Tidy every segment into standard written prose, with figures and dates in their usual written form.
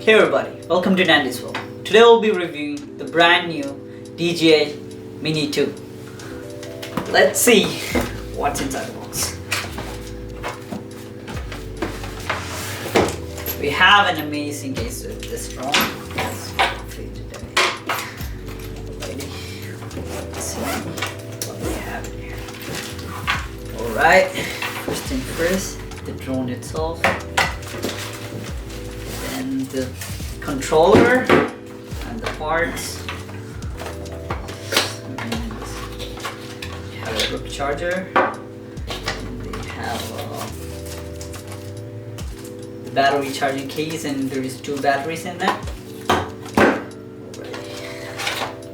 Hey everybody, welcome to Dandy's World. Today we'll be reviewing the brand new Dji Mini 2. Let's see what's inside the box. We have an amazing case with this drone. Let's see what we have in here. Alright, first thing first, the drone itself. And the controller and the parts. And we have a group charger. And we have the battery charging case, and there is 2 batteries in there.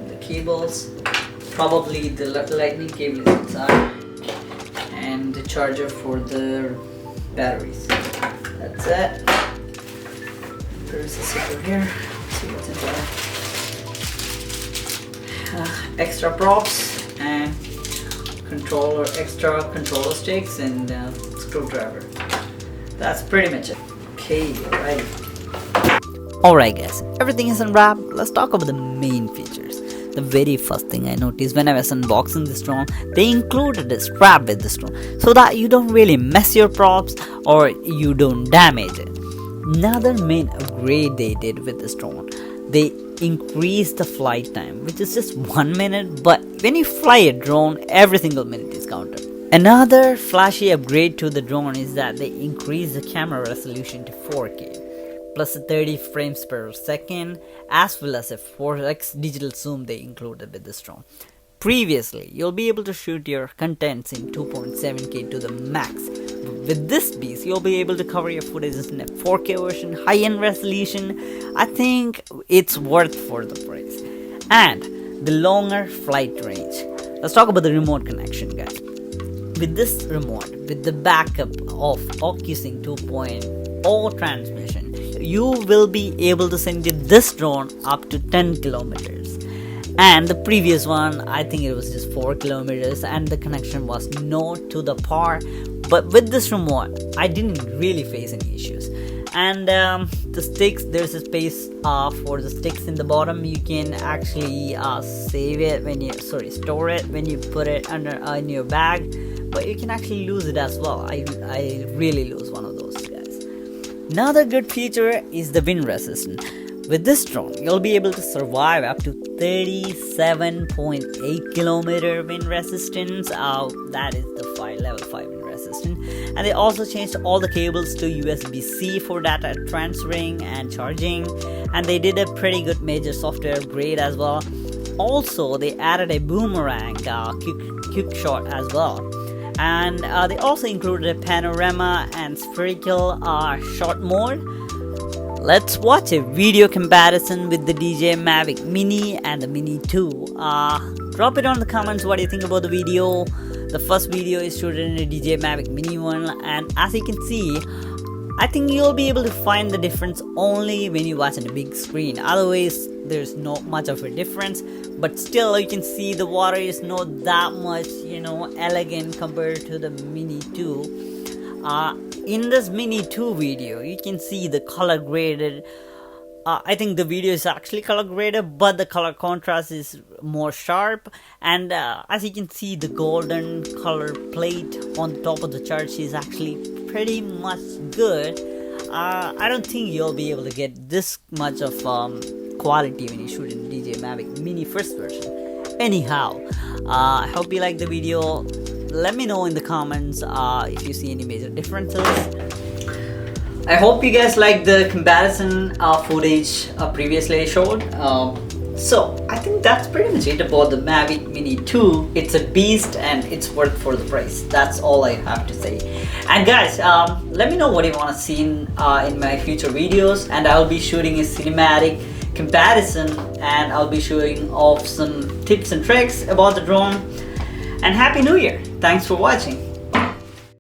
The cables, probably the lightning cable is inside, and the charger for the batteries. That's it. There's a zipper here. Let's see what's inside. Extra props and extra controller sticks and screwdriver. That's pretty much it. Okay, alright. Alright guys, everything is unwrapped. Let's talk about the main features. The very first thing I noticed when I was unboxing this drone, they included a strap with this drone so that you don't really mess your props or you don't damage it. Another main upgrade they did with this drone, they increased the flight time, which is just 1 minute, but when you fly a drone, every single minute is counted. Another flashy upgrade to the drone is that they increased the camera resolution to 4K, plus a 30 frames per second, as well as a 4x digital zoom they included with this drone. Previously, you'll be able to shoot your contents in 2.7K to the max. With this beast, you'll be able to cover your footage in a 4K version, high-end resolution. I think it's worth for the price. And the longer flight range. Let's talk about the remote connection, guys. With this remote, with the backup of OcuSync 2.0 transmission, you will be able to send this drone up to 10 kilometers. And the previous one, I think it was just 4 kilometers and the connection was not to the par. But with this remote, I didn't really face any issues. And the sticks, there's a space for the sticks in the bottom. You can actually store it when you put it under in your bag. But you can actually lose it as well. I really lose one of those guys. Another good feature is the wind resistance. With this drone, you'll be able to survive up to 37.8 kilometer wind resistance. That is the level 5 wind resistance. And they also changed all the cables to USB-C for data transferring and charging. And they did a pretty good major software upgrade as well. Also, they added a boomerang quick shot as well. And they also included a panorama and spherical shot mode. Let's watch a video comparison with the Dji Mavic Mini and the Mini 2. Drop it on the comments what you think about the video. The first video is shot in a Dji Mavic Mini one, and as you can see, I think you'll be able to find the difference only when you watch on a big screen. Otherwise, there's not much of a difference. But still, you can see the water is not that much, elegant compared to the Mini 2. In this Mini 2 video, you can see the color graded. I think the video is actually color graded, but the color contrast is more sharp. And as you can see, the golden color plate on the top of the chart is actually pretty much good. I don't think you'll be able to get this much of quality when you shoot in Dji Mavic Mini first version. Anyhow, I hope you like the video. Let me know in the comments if you see any major differences. I hope you guys like the comparison footage previously showed. So I think that's pretty much it about the Mavic Mini 2. It's a beast and it's worth for the price. That's all I have to say. And guys, let me know what you want to see in my future videos, and I'll be shooting a cinematic comparison, and I'll be showing off some tips and tricks about the drone. And Happy New Year! Thanks for watching.